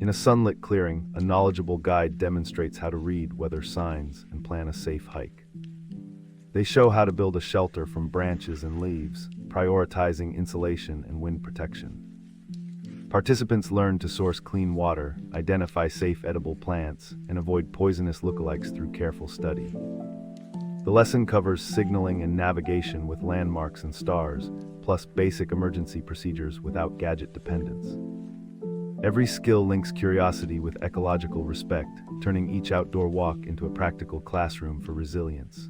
In a sunlit clearing, a knowledgeable guide demonstrates how to read weather signs and plan a safe hike. They show how to build a shelter from branches and leaves, prioritizing insulation and wind protection. Participants learn to source clean water, identify safe edible plants, and avoid poisonous lookalikes through careful study. The lesson covers signaling and navigation with landmarks and stars, plus basic emergency procedures without gadget dependence. Every skill links curiosity with ecological respect, turning each outdoor walk into a practical classroom for resilience.